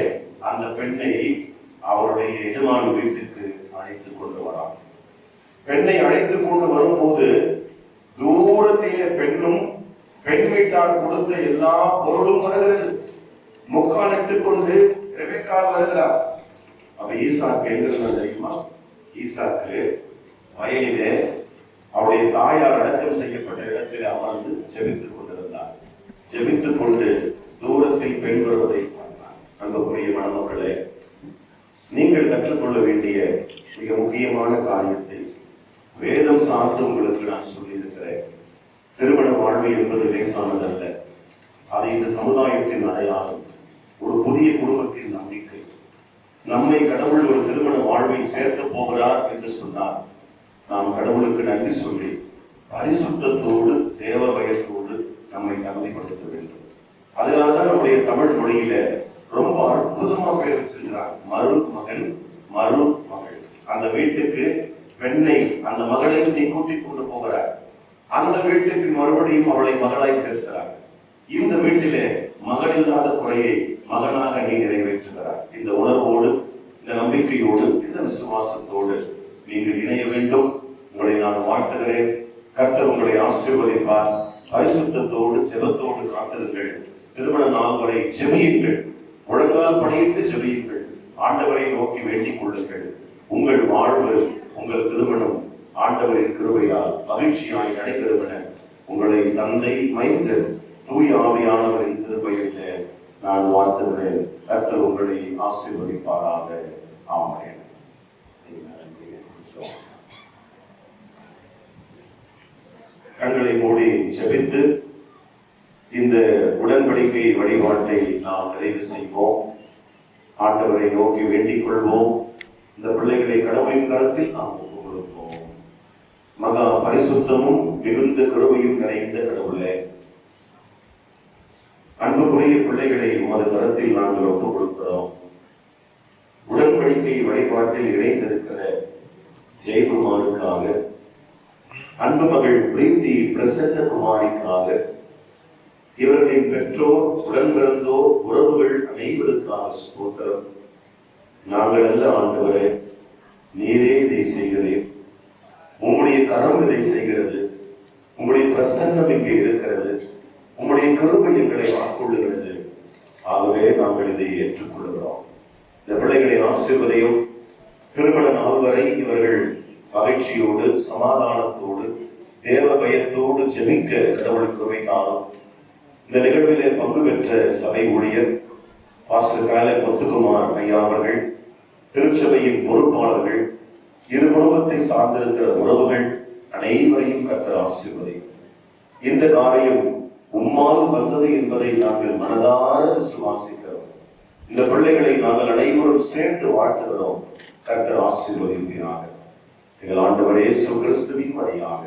A: அந்த பெண்ணை அவருடைய எஜமான வீட்டுக்கு அழைத்துக் கொண்டு வரான். பெண்ணை அழைத்துக் கொண்டு வரும்போது தூரத்திலே பெண்ணும் பெண் வீட்டார் கொடுத்த எல்லா பொருளும் வருகிறது. முக்காலிட்டுக் கொண்டு ரெபேக்கா வருகிறார். அவ ஈசாக்கு எங்கிருந்தா தெரியுமா? ஈசாக்கு வயலிலே அவருடைய தாயார் அடக்கம் செய்யப்பட்ட இடத்தில் அமர்ந்து ஜெபித்துக் கொண்டிருந்தார். ஜெபித்துக் கொண்டு தூரத்தில் பெண் வருவதை பார்த்தார். அன்புக்குரிய மணமக்களே, நீங்கள் கற்றுக்கொள்ள வேண்டிய மிக முக்கியமான காரியத்தை வேதம் சார்ந்து உங்களுக்கு நான் சொல்லியிருக்கிறேன். திருமண வாழ்வு என்பது லேசானதல்ல. அது இந்த சமுதாயத்தின் அடையாளம், ஒரு புதிய குடும்பத்தின் நம்பிக்கை. நம்மை கடவுள் ஒரு திருமண வாழ்வில் சேர்க்க போகிறார் என்று சொன்னார். நாம் கடவுளுக்கு நன்றி சொல்லி பரிசுத்தத்தோடு தேவ பயத்தோடு நம்மை தகுதிப்படுத்த வேண்டும். அதனால்தான் நம்முடைய தமிழ் மொழியில ரொம்ப அற்புதமா பேர் வச்சிருக்கிறார், மருமகன் மருமகள். அந்த வீட்டுக்கு பெண்ணை, அந்த மகளை நீ கூட்டிக் கொண்டு போகிறார். அந்த வீட்டுக்கு மறுபடியும் அவளை மகளாய் சேர்க்கிறார். இந்த வீட்டிலே மகள் இல்லாத குறையை மகனாக நீ நிறைவேற்றுகிறார். இந்த உணர்வோடு, இந்த நம்பிக்கையோடு, இந்த விசுவாசத்தோடு நீங்கள் இணைய வேண்டும். உங்களை நான் வாழ்த்துகிறேன். கர்த்தர் உங்களை ஆசீர்வதிப்பார். பரிசுத்தத்தோடு ஜெபத்தோடு காத்திருங்கள். திருமண நாள் வரை ஜெபியுங்கள், முழங்கால் பணியிட்டு ஜெபியுங்கள், ஆண்டவரை நோக்கி வேண்டிக் கொள்ளுங்கள். உங்கள் வாழ்வு, உங்கள் திருமணம் ஆண்டவரின் கிருபையால் மகிழ்ச்சியாய் நடைபெறும் என உங்களை தந்தை, மைந்தர், தூய ஆவியானவரின் கிருபையிலே நான் வாழ்த்துகிறேன். கர்த்தர் உங்களை ஆசீர்வதிப்பாராக. ஆமென். கண்களை மூடி ஜெபித்து இந்த உடன்படிக்கை வழிபாட்டை நாம் நிறைவு செய்வோம். ஆண்டவரை நோக்கி வேண்டிக் கொள்வோம். இந்த பிள்ளைகளை கடவுளின் கருத்தில் நாம் ஒப்புக் கொடுப்போம். மகா பரிசுத்தமும் மிகுந்த கிருபையும் நிறைந்த கடவுளே, அன்புக்குரிய பிள்ளைகளை உமது கருத்தில் நாங்கள் ஒப்புக் கொடுக்கிறோம். உடன்படிக்கை வழிபாட்டில் இணைந்திருக்கிற ஜெயக்குமாருக்காக, அன்பு மகள் பிரீத்தி பிரசன்ன குமாரிக்காக, இவர்களின் பெற்றோர், உடன் பிறந்தோர், உறவுகள் அனைவருக்காக ஸ்தோத்திரம். நாங்கள் அல்ல ஆண்டவரே, நீரே இதை செய்கிறேன். உம்முடைய கரம் இதை செய்கிறது. உம்முடைய பிரசன்னம் இங்கே இருக்கிறது. உம்முடைய கருவை எங்களை ஆட்கொள்ளுகிறது. ஆகவே நாங்கள் இதை ஏற்றுக்கொள்கிறோம். இந்த பிள்ளைகளை ஆசீர்வதையும் திருமண நாள் வரை இவர்கள் மகிழ்ச்சியோடு, சமாதானத்தோடு, தேவ பயத்தோடு ஜெபிக்க கடவுளுக்கு உரைத்தாலும் இந்த நிகழ்விலே பங்கு பெற்ற சபை ஊழியர் பாஸ்டர் காலர் முத்துக்குமார் ஐயா அவர்கள், திருச்சபையின் பொறுப்பாளர்கள், இரு குடும்பத்தை சார்ந்திருக்கிற உறவுகள் அனைவரையும் கர்த்தர் ஆசீர்வதியும். இந்த காரியம் உம்மால் வந்தது என்பதை நாங்கள் மனதார விசுவாசிக்கிறோம். இந்த பிள்ளைகளை நாங்கள் அனைவரும் சேர்ந்து வாழ்த்துகிறோம். கர்த்தர் ஆசீர்வதிப்பீராக. எங்கள் ஆண்டவரே இயேசு கிறிஸ்துவின் வழியாக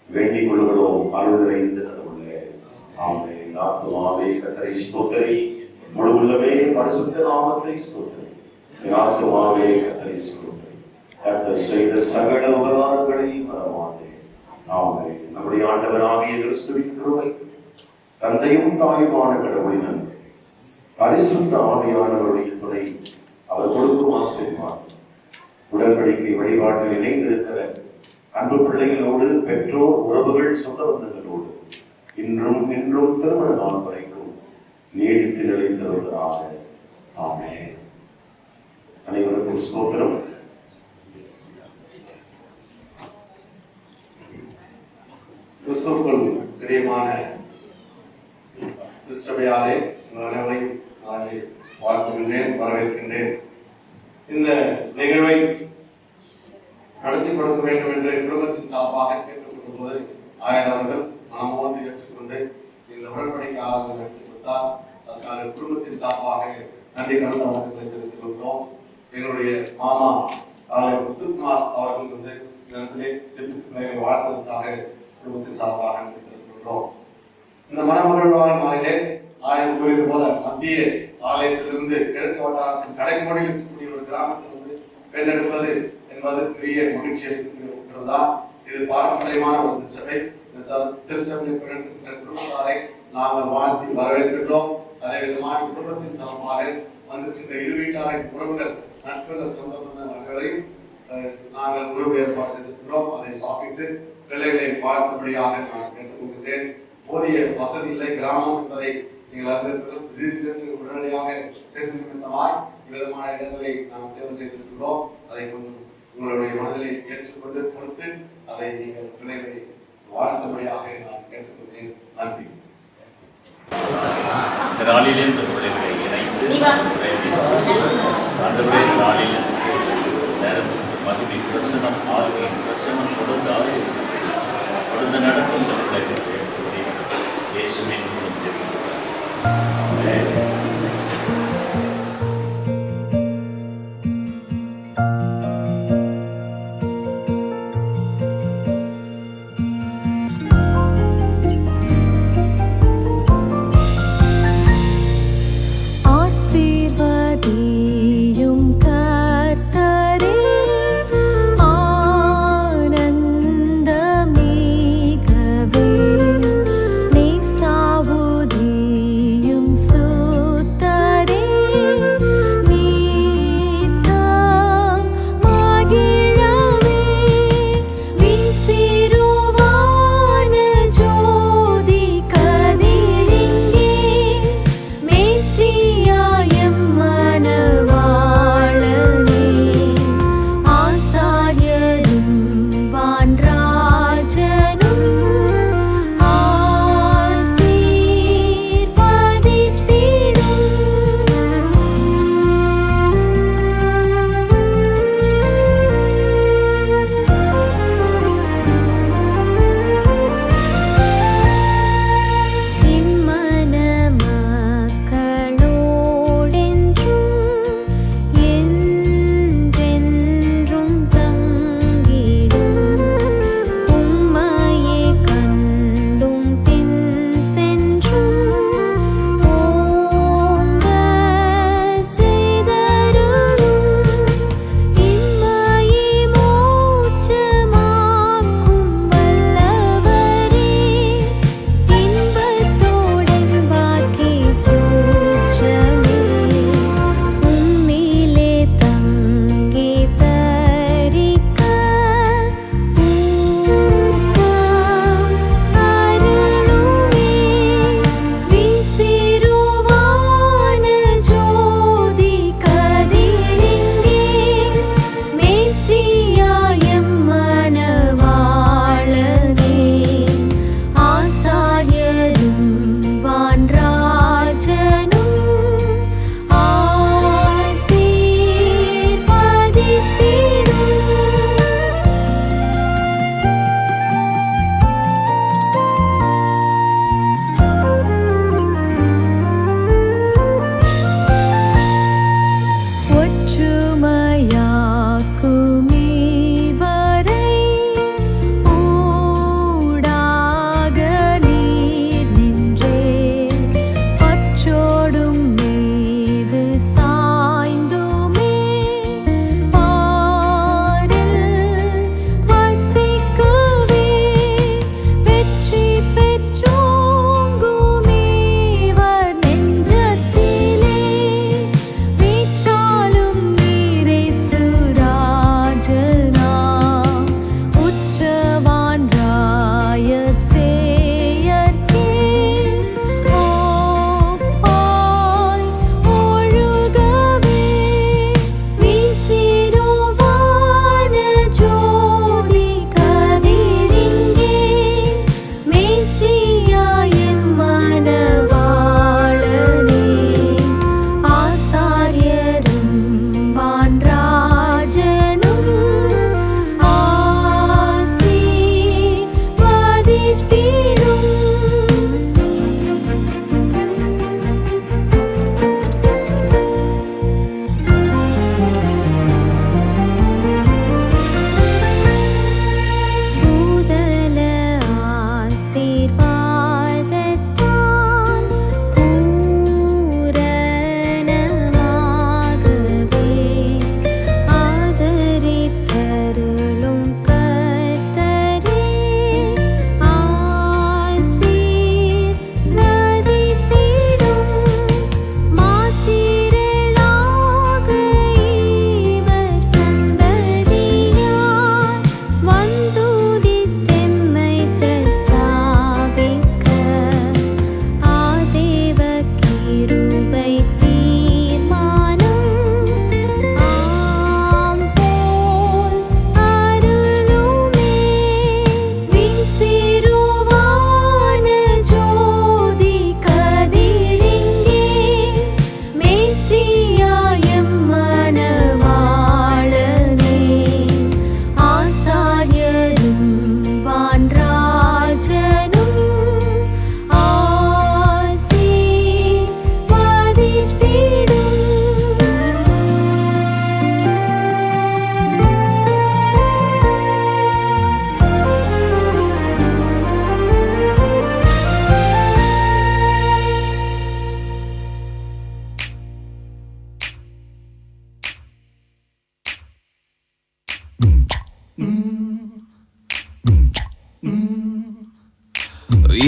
A: வேண்டிக் கொள்கிறோம். அருள் நிறைந்த கடவுளே, ஆமென். ஆத்துமாவே கர்த்தரை ஸ்தோத்திரி, முழு உள்ளமே பரிசுத்த நாமத்தை ஸ்தோத்திரி. ஆத்துமாவே கர்த்தரை ஸ்தோத்திரி. கர்த்தர் செய்த சகல உபகாரங்களை மறவாதே. ஆமென். நம்முடைய ஆண்டவராகிய கிறிஸ்துவின் கிருபை, தந்தையும் தாயுமான கடவுளின் அன்பு, பரிசுத்த ஆவியானவருடைய துணை, அவர் கொடுக்கும் ஆசீர்வாதம், உடன்படிக்கை வழிபாட்டில் இணைந்திருக்கிற அன்பு பிள்ளைகளோடு, பெற்றோர், உறவுகள், சொந்த பந்தங்களோடு இன்றும் இன்றும் திருமண நாள் வரைக்கும் நீடித்து நிலைத்திருவதாக. ஆமென். அனைவருக்கும் ஸ்தோத்திரம்.
C: கிறிஸ்துவுக்குள் பிரியமான திருச்சபையாரே, உங்கள் அனைவரையும் நாளை வாழ்த்துகின்றேன், வரவேற்கின்றேன். இந்த நிகழ்வை நடத்தி கொடுக்க வேண்டும் என்று குடும்பத்தின் சார்பாக கேட்டுக்கொண்ட போது ஆயர் அவர்கள் மனமோந்து ஏற்றுக்கொண்டு இந்த உடன்படிக்கை ஆராதனை நடத்தி கொடுத்தார். அதற்காக குடும்பத்தின் சார்பாக நன்றி கலந்த வணக்கங்களை தெரிவித்துக் கொள்கிறோம். எங்களுடைய மாமா ஆயர் முத்துக்குமார் அவர்கள் இந்த இடத்திலே சென்று வாழ்த்ததற்காக குடும்பத்தின் சார்பாக நன்றி தெரிவித்துக் கொள்கிறோம். இந்த மனமகிழ்வான நாளிலே ஆயர் கூறியது போல மத்திய ஆலயத்திலிருந்து கிழக்கு வட்டாரத்தின் கடைக்கோடியில் இருக்கக்கூடிய ஒரு கிராமத்தில் வந்து பெண் எடுப்பது என்பது பெரிய மகிழ்ச்சி அளிக்கிறதா. இது பாரம்பரியமான ஒரு திருச்சபை. இந்த திருச்சபை குடும்பத்தாரை நாங்கள் வாழ்த்தி வரவேற்கின்றோம். அதே விதமாக குடும்பத்தின் சார்பாக வந்திருக்கின்ற இரு வீட்டாரின் உறவுகள், நட்புகள், சொந்த பந்தங்கள் அனைவரையும் நாங்கள் உணவு ஏற்பாடு செய்திருக்கிறோம். அதை சாப்பிட்டு பிள்ளைகளை வாழ்த்தும்படியாக நான் கேட்டுக்கொள்கிறேன். போதிய வசதி இல்லை, கிராமம் என்பதை நீங்கள் அறிந்திருக்கிறோம். திடீரென்று உடனடியாக செய்து நிமித்தமாய் விதமான இடங்களை நாம் தேர்வு செய்திருக்கிறோம். அதை கொஞ்சம் உங்களுடைய மனதிலே ஏற்றுக்கொண்டு கொடுத்து அதை நீங்கள் பிள்ளைகளை வாழ்த்தும்படியாக நான் கேட்டுக்கொள்கிறேன். நன்றி.
E: இந்த நாளிலே இந்த பிள்ளைகளை இணைந்து அந்த நாளில் நேரத்துக்கு மகிமை பிரசனம், ஆளுகையின் பிரசனம் தொடர்ந்து ஆலோசனை தொடர்ந்து நடக்கும் இந்த பிள்ளைகளுக்கு இயேசுவின் மூலம் ஜெபிக்கிறோம்.
B: ஆசீர்வதியும்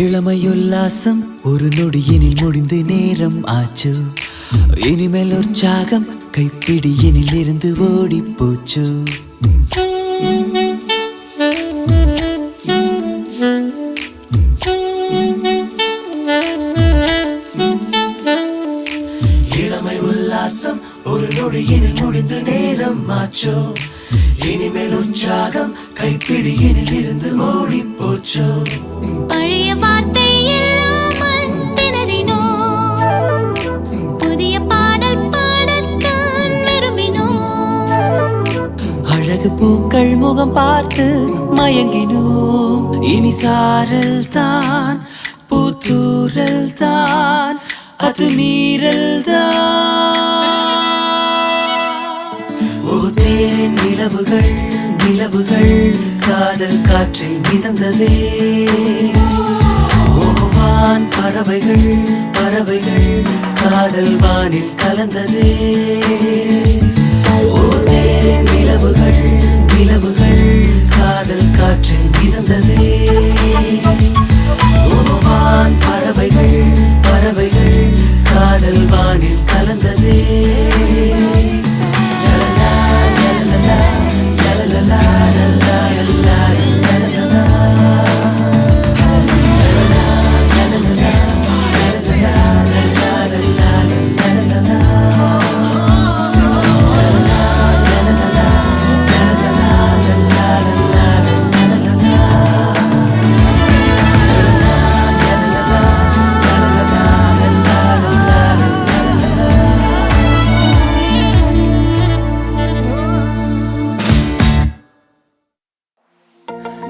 F: இளமையுல்லாசம் ஒரு நொடியினில் முடிந்து நேரம் ஆச்சு. இனிமேல் உற்சாகம் கைப்பிடியினில் இருந்து ஓடி போச்சு. இளமை உல்லாசம் ஒரு நொடியினில் முடிந்து நேரம் ஆச்சு. இனிமேல் உற்சாகம் கைப்பிடியினில் இருந்து ஓடி போச்சு.
B: பழைய வார்த்தை இல்லாமல் திணறினோம், புதிய பாடல் பாடத்தான் விரும்பினோம்.
F: அழகு பூக்கள் முகம் பார்த்து மயங்கினோம். இனி சாரல் தான் பூத்தூரல் தான் அது மீறல் தான். ஓ தேன் நிலவுகள் நிலவுகள் காதல் காற்றில் மிதந்ததே. ஓவான் பறவைகள் பறவைகள் காதல் வானில் கலந்ததே. ஓ தேன் நிலவுகள் நிலவுகள் காதல் காற்றில் மிதந்ததே. ஓவான் பறவைகள் பறவைகள் காதல் வானில் கலந்ததே.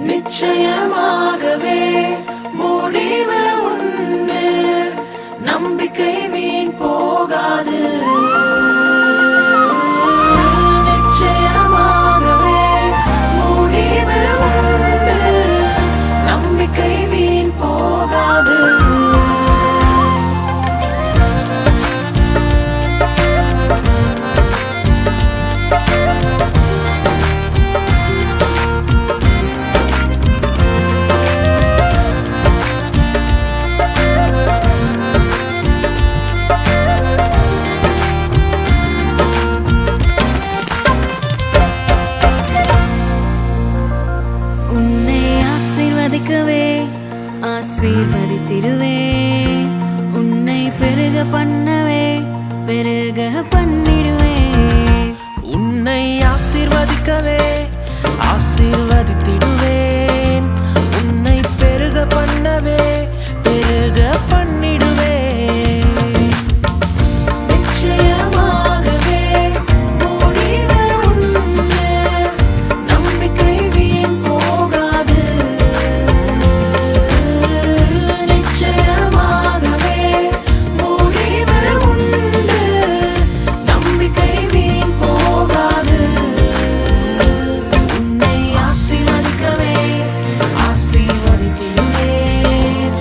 F: நிச்சயமாகவே முடிவு உண்டு, நம்பிக்கை வீண் போகாது. நிச்சயமாகவே முடிவு உண்டு, நம்பிக்கை வீண் போகாது.
B: ஆசீர்வதித்திடுவே, உன்னை பெருக பண்ணவே பெருக பண்ணிடுவே.
F: உன்னை ஆசீர்வதிக்கவே ஆசீர்வதித்திடுவேன். உன்னை பெருக பண்ணவே பெருக பண்ணிடுவேன்.
B: நிச்சயமாகவே முடிவு உண்டு, நம்பிக்கை வீண் போகாது. நிச்சயமாகவே முடிவு உண்டு, நம்பிக்கை வீண் போகாது. உன்னை ஆசீர்வதிக்கவே ஆசீர்வதித்திடுவேன்.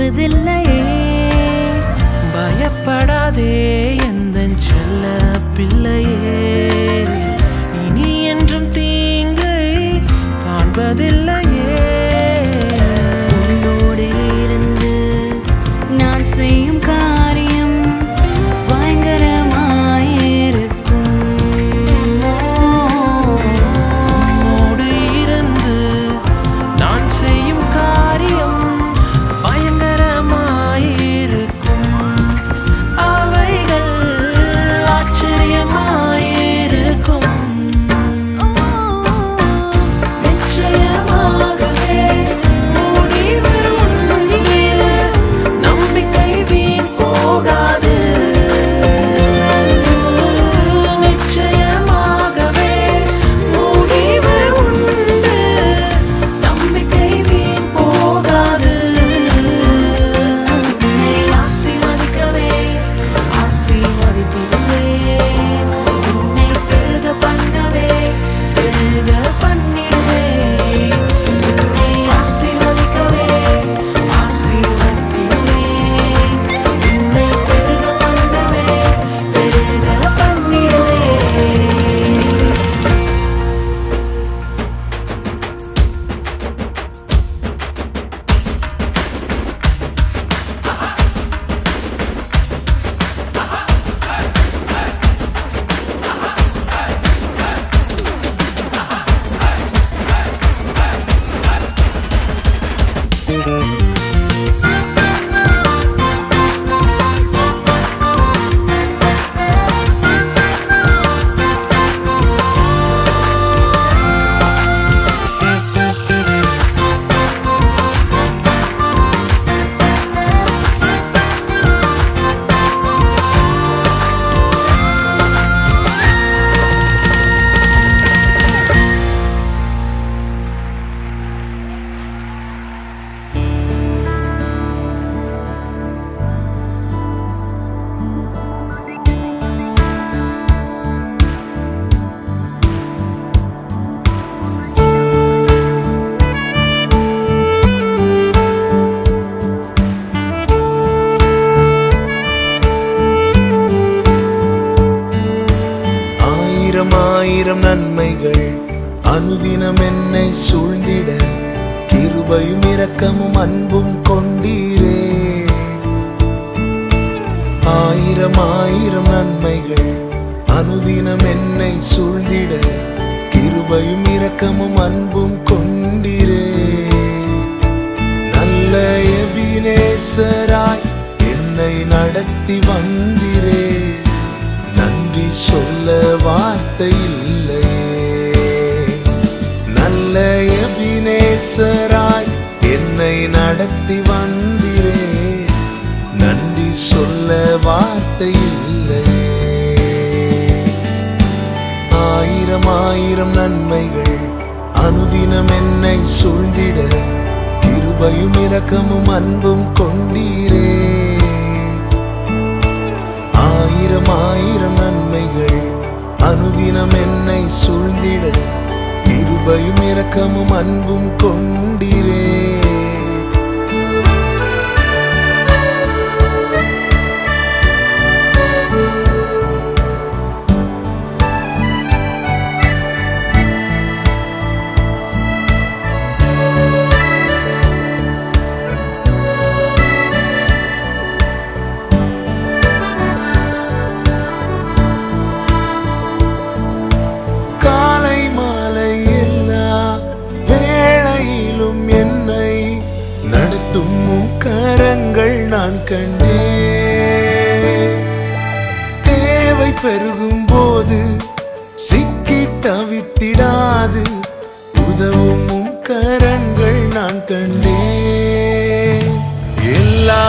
B: பார்த்ததில்லையே.
H: பயப்படாதே எந்தன் செல்ல பிள்ளையே, இனி என்றும் தீங்கை காண்பதில்லையே.
B: உன்னோடு இருந்து நான் செய்யும் காரியம் பயங்கரமாயிருக்கும்.
H: உன்னோடு இருந்து நான் செய்யும் காரியம் பயங்கரமாயிருக்கும்.
B: அவைகள் ஆச்சரியமாயிருக்கும். நிச்சயமாகவே முடிவு உண்டு, நம்பிக்கை வீண் போகாது. நிச்சயமாகவே முடிவு உண்டு, நம்பிக்கை வீண் போகாது. உன்னை ஆசீர்வதிக்கவே ஆசீர்வதித்திடுவேன். உன்னை பெருக பண்ணவே பெருக பண்ணிடுவேன். உன்னை ஆசீர்வதிக்கவே ஆசீர்வதித்திடுவேன். உன்னை பெருக பண்ணவே பெருக பண்ணிடுவேன்.
F: ஆயிரம் ஆயிரம் நன்மைகள் அனுதினம் என்னை சூழ்ந்திட கிருபையும் இரக்கமும் அன்பும் கொண்டீரே. ஆயிரம் ஆயிரம் நன்மைகள் அனுதினம் என்னை சூழ்ந்திட கிருபையும் இரக்கமும் அன்பும் கொண்டீரே. நல்ல எபினேசராய் என்னை நடத்தி வந்தீரே. நன்றி சொல்ல வார்த்தை இல்லையே. நல்ல எபினேசராய் என்னை நடத்தி வந்தீரே. நன்றி சொல்ல வார்த்தை இல்லையே. ஆயிரம் ஆயிரம் நன்மைகள் அனுதினம் என்னை சூழ்ந்திட கிருபையும் இரக்கமும் அன்பும் கொண்டீரே. ஆயிரம் ஆயிரம் நன்மைகள் அனுதினம் என்னை சூழ்ந்திட கிருபையும் இரக்கமும் அன்பும் கொண்டீரே. காலை மாலை எல்லா வேளையிலும் என்னை நடத்தும் உம் கரங்கள் நான் கண்டேன். தேவை பெருகும் போது சிக்கி தவித்திடாது உதவும் உம் கரங்கள் நான் கண்டேன். எல்லா